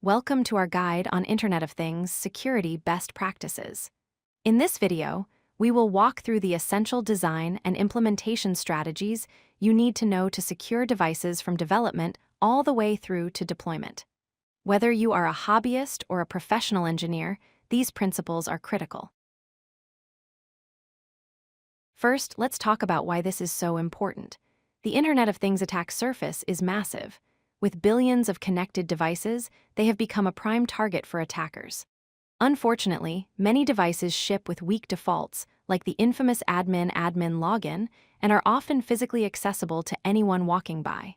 Welcome to our guide on Internet of Things Security Best Practices. In this video, we will walk through the essential design and implementation strategies you need to know to secure devices from development all the way through to deployment. Whether you are a hobbyist or a professional engineer, these principles are critical. First, let's talk about why this is so important. The Internet of Things attack surface is massive. With billions of connected devices, they have become a prime target for attackers. Unfortunately, many devices ship with weak defaults, like the infamous admin login, and are often physically accessible to anyone walking by.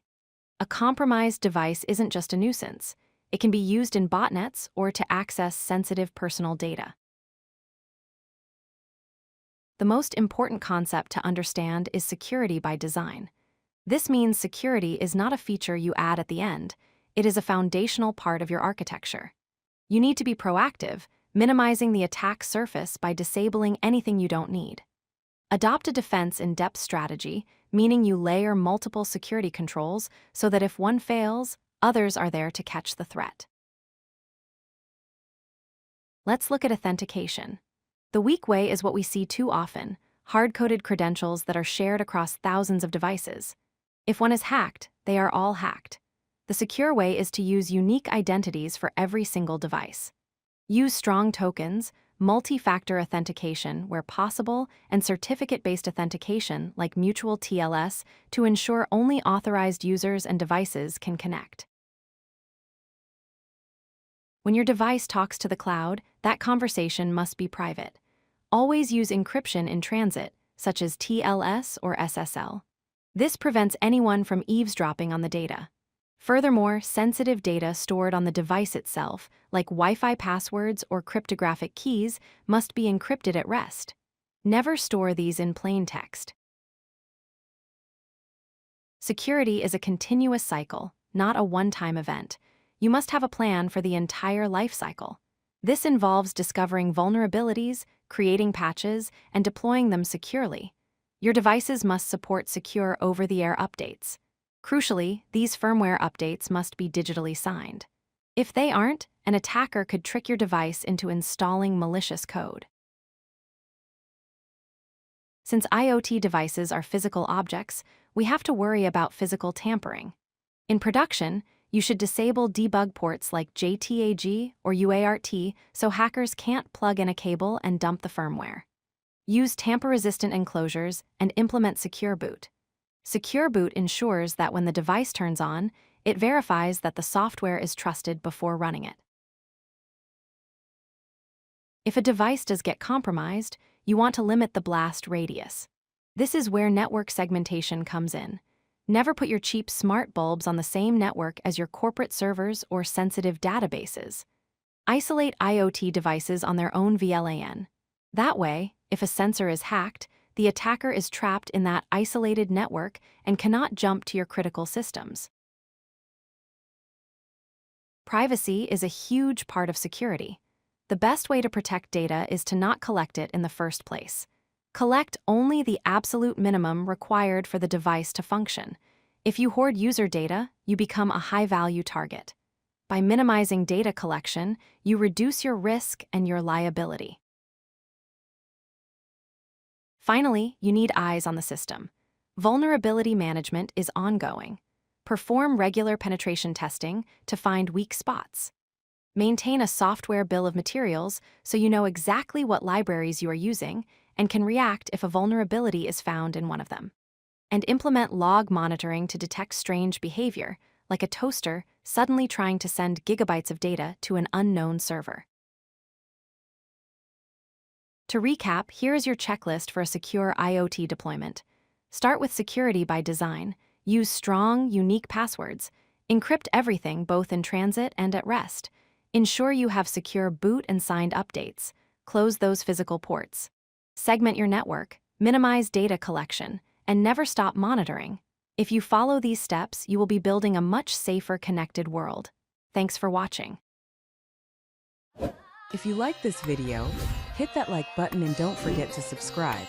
A compromised device isn't just a nuisance. It can be used in botnets or to access sensitive personal data. The most important concept to understand is security by design. This means security is not a feature you add at the end. It is a foundational part of your architecture. You need to be proactive, minimizing the attack surface by disabling anything you don't need. Adopt a defense-in-depth strategy, meaning you layer multiple security controls so that if one fails, others are there to catch the threat. Let's look at authentication. The weak way is what we see too often: hard-coded credentials that are shared across thousands of devices. If one is hacked, they are all hacked. The secure way is to use unique identities for every single device. Use strong tokens, multi-factor authentication where possible, and certificate-based authentication like mutual TLS to ensure only authorized users and devices can connect. When your device talks to the cloud, that conversation must be private. Always use encryption in transit, such as TLS or SSL. This prevents anyone from eavesdropping on the data. Furthermore, sensitive data stored on the device itself, like Wi-Fi passwords or cryptographic keys, must be encrypted at rest. Never store these in plain text. Security is a continuous cycle, not a one-time event. You must have a plan for the entire life cycle. This involves discovering vulnerabilities, creating patches, and deploying them securely. Your devices must support secure over-the-air updates. Crucially, these firmware updates must be digitally signed. If they aren't, an attacker could trick your device into installing malicious code. Since IoT devices are physical objects, we have to worry about physical tampering. In production, you should disable debug ports like JTAG or UART so hackers can't plug in a cable and dump the firmware. Use tamper-resistant enclosures and implement Secure Boot. Secure Boot ensures that when the device turns on, it verifies that the software is trusted before running it. If a device does get compromised, you want to limit the blast radius. This is where network segmentation comes in. Never put your cheap smart bulbs on the same network as your corporate servers or sensitive databases. Isolate IoT devices on their own VLAN. That way, if a sensor is hacked, the attacker is trapped in that isolated network and cannot jump to your critical systems. Privacy is a huge part of security. The best way to protect data is to not collect it in the first place. Collect only the absolute minimum required for the device to function. If you hoard user data, you become a high-value target. By minimizing data collection, you reduce your risk and your liability. Finally, you need eyes on the system. Vulnerability management is ongoing. Perform regular penetration testing to find weak spots. Maintain a software bill of materials so you know exactly what libraries you are using and can react if a vulnerability is found in one of them. And implement log monitoring to detect strange behavior, like a toaster suddenly trying to send gigabytes of data to an unknown server. To recap, here is your checklist for a secure IoT deployment. Start with security by design. Use strong, unique passwords. Encrypt everything both in transit and at rest. Ensure you have secure boot and signed updates. Close those physical ports. Segment your network. Minimize data collection. And never stop monitoring. If you follow these steps, you will be building a much safer connected world. Thanks for watching. If you like this video, hit that like button and don't forget to subscribe.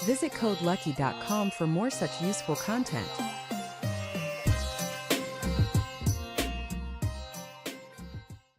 Visit codelucky.com for more such useful content.